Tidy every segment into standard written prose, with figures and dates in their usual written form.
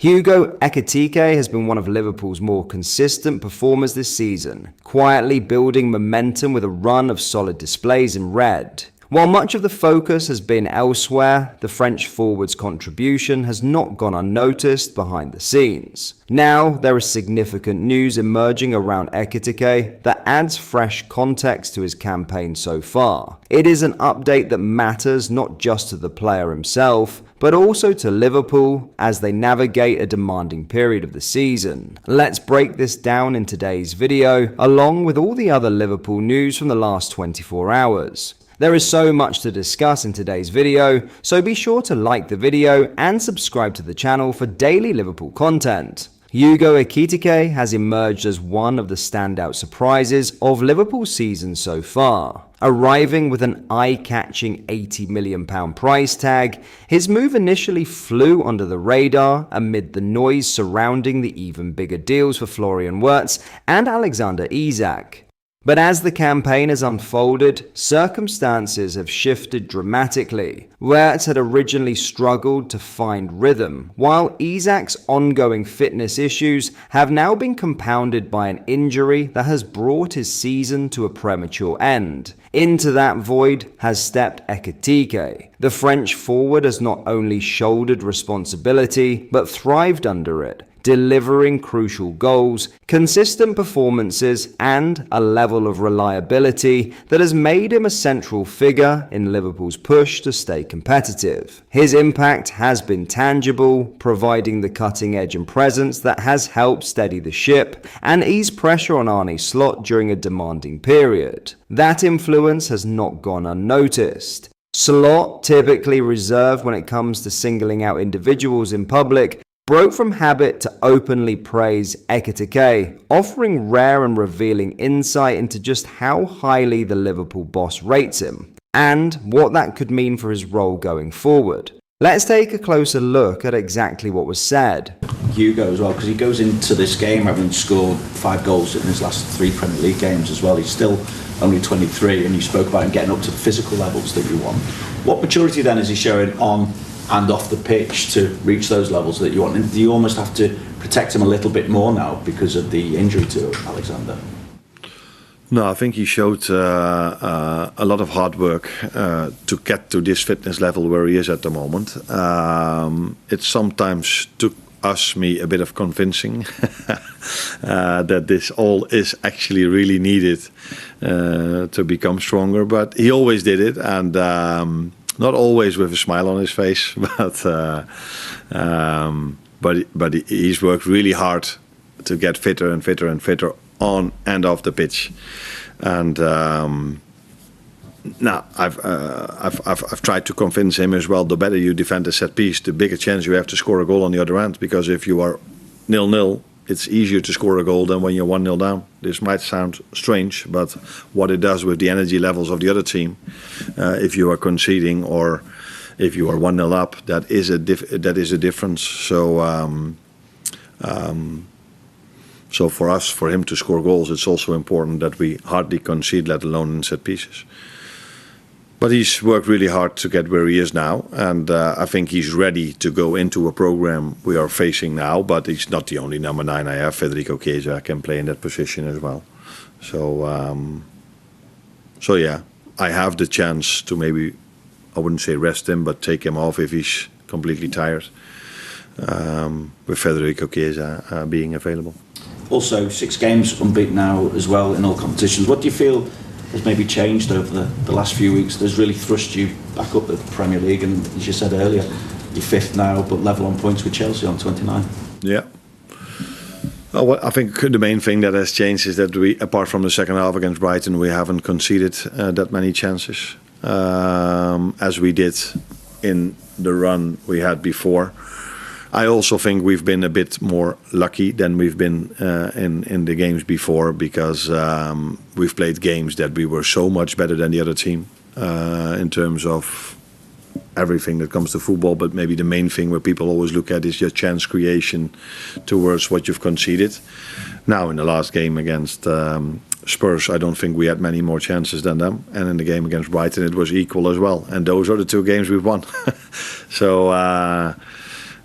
Hugo Ekitike has been one of Liverpool's more consistent performers this season, quietly building momentum with a run of solid displays in red. While much of the focus has been elsewhere, the French forward's contribution has not gone unnoticed behind the scenes. Now, there is significant news emerging around Ekitike that adds fresh context to his campaign so far. It is an update that matters not just to the player himself, but also to Liverpool as they navigate a demanding period of the season. Let's break this down in today's video, along with all the other Liverpool news from the last 24 hours. There is so much to discuss in today's video, so be sure to like the video and subscribe to the channel for daily Liverpool content. Hugo Ekitike has emerged as one of the standout surprises of Liverpool's season so far. Arriving with an eye-catching £80 million price tag, his move initially flew under the radar amid the noise surrounding the even bigger deals for Florian Wirtz and Alexander Isak. But as the campaign has unfolded, circumstances have shifted dramatically. Wirtz had originally struggled to find rhythm, while Isak's ongoing fitness issues have now been compounded by an injury that has brought his season to a premature end. Into that void has stepped Ekitike. The French forward has not only shouldered responsibility, but thrived under it, delivering crucial goals, consistent performances, and a level of reliability that has made him a central figure in Liverpool's push to stay competitive. His impact has been tangible, providing the cutting edge and presence that has helped steady the ship and ease pressure on Arne Slot during a demanding period. That influence has not gone unnoticed. Slot, typically reserved when it comes to singling out individuals in public, broke from habit to openly praise Ekitike, offering rare and revealing insight into just how highly the Liverpool boss rates him, and what that could mean for his role going forward. Let's take a closer look at exactly what was said. Hugo as well, because he goes into this game having scored 5 goals in his last 3 Premier League games as well. He's still only 23, and you spoke about him getting up to the physical levels that you want. What maturity then is he showing on and off the pitch to reach those levels that you want? And do you almost have to protect him a little bit more now because of the injury to Alexander? No, I think he showed a lot of hard work to get to this fitness level where he is at the moment. It sometimes took me a bit of convincing that this all is actually really needed to become stronger, but he always did it, and not always with a smile on his face, but he's worked really hard to get fitter and fitter and fitter on and off the pitch. And now I've tried to convince him as well. The better you defend a set piece, the bigger chance you have to score a goal on the other end. Because if you are 0-0, it's easier to score a goal than when you're 1-0 down. This might sound strange, but what it does with the energy levels of the other team, if you are conceding or if you are 1-0 up, that is a difference. So for us, for him to score goals, it's also important that we hardly concede, let alone in set pieces. But he's worked really hard to get where he is now, and I think he's ready to go into a program we are facing now. But he's not the only number 9 I have. Federico Chiesa can play in that position as well. So yeah, I have the chance to maybe, I wouldn't say rest him, but take him off if he's completely tired, with Federico Chiesa being available. Also, 6 games unbeaten now as well in all competitions. What do you feel has maybe changed over the last few weeks that's really thrust you back up the Premier League? And as you said earlier, you're 5th now, but level on points with Chelsea on 29. Yeah. Well, I think the main thing that has changed is that we, apart from the second half against Brighton, we haven't conceded that many chances as we did in the run we had before. I also think we've been a bit more lucky than we've been in the games before, because we've played games that we were so much better than the other team in terms of everything that comes to football. But maybe the main thing where people always look at is your chance creation towards what you've conceded. Now in the last game against Spurs, I don't think we had many more chances than them, and in the game against Brighton it was equal as well, and those are the 2 games we've won. So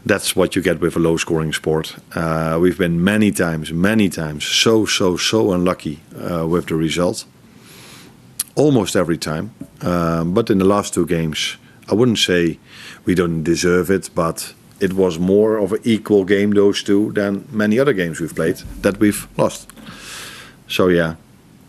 That's what you get with a low-scoring sport. We've been many times, so unlucky with the result. Almost every time. But in the last 2 games, I wouldn't say we don't deserve it, but it was more of an equal game, those two, than many other games we've played that we've lost. So yeah,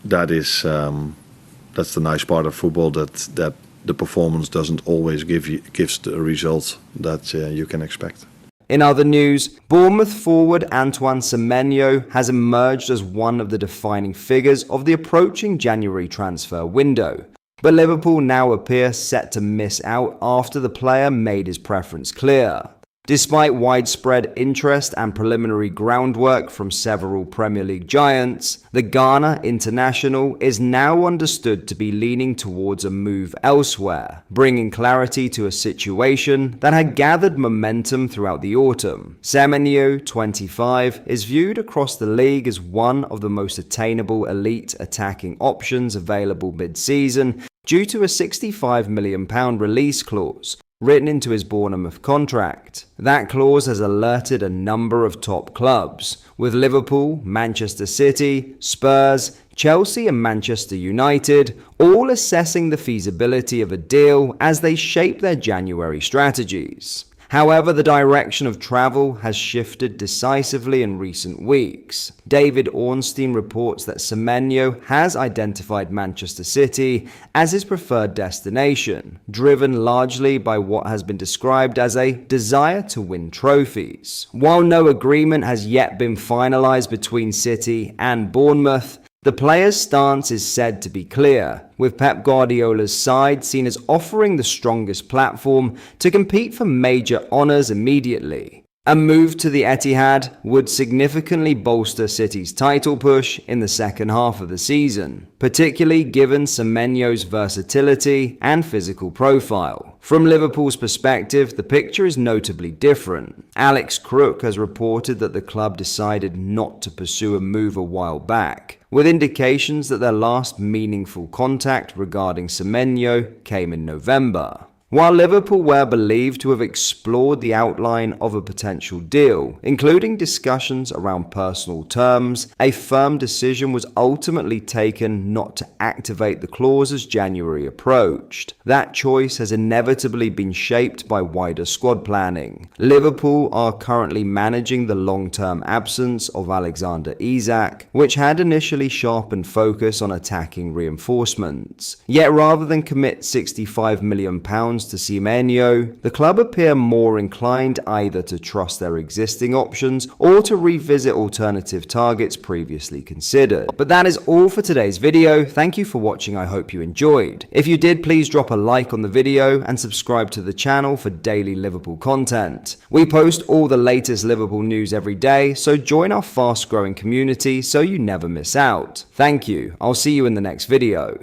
that's the nice part of football, that the performance doesn't always gives the result that you can expect. In other news, Bournemouth forward Antoine Semeno has emerged as one of the defining figures of the approaching January transfer window. But Liverpool now appear set to miss out after the player made his preference clear. Despite widespread interest and preliminary groundwork from several Premier League giants, the Ghana international is now understood to be leaning towards a move elsewhere, bringing clarity to a situation that had gathered momentum throughout the autumn. Semeno, 25, is viewed across the league as one of the most attainable elite attacking options available mid-season due to a £65 million release clause written into his Bournemouth contract. That clause has alerted a number of top clubs, with Liverpool, Manchester City, Spurs, Chelsea and Manchester United all assessing the feasibility of a deal as they shape their January strategies. However, the direction of travel has shifted decisively in recent weeks. David Ornstein reports that Semeno has identified Manchester City as his preferred destination, driven largely by what has been described as a desire to win trophies. While no agreement has yet been finalized between City and Bournemouth, the player's stance is said to be clear, with Pep Guardiola's side seen as offering the strongest platform to compete for major honours immediately. A move to the Echitak would significantly bolster City's title push in the second half of the season, particularly given Semeno's versatility and physical profile. From Liverpool's perspective, the picture is notably different. Alex Crook has reported that the club decided not to pursue a move a while back, with indications that their last meaningful contact regarding Semeno came in November. While Liverpool were believed to have explored the outline of a potential deal, including discussions around personal terms, a firm decision was ultimately taken not to activate the clause as January approached. That choice has inevitably been shaped by wider squad planning. Liverpool are currently managing the long-term absence of Alexander Isak, which had initially sharpened focus on attacking reinforcements. Yet rather than commit £65 million to Semeno, the club appear more inclined either to trust their existing options or to revisit alternative targets previously considered. But that is all for today's video. Thank you for watching. I hope you enjoyed. If you did, please drop a like on the video and subscribe to the channel for daily Liverpool content. We post all the latest Liverpool news every day, so join our fast-growing community so you never miss out. Thank you. I'll see you in the next video.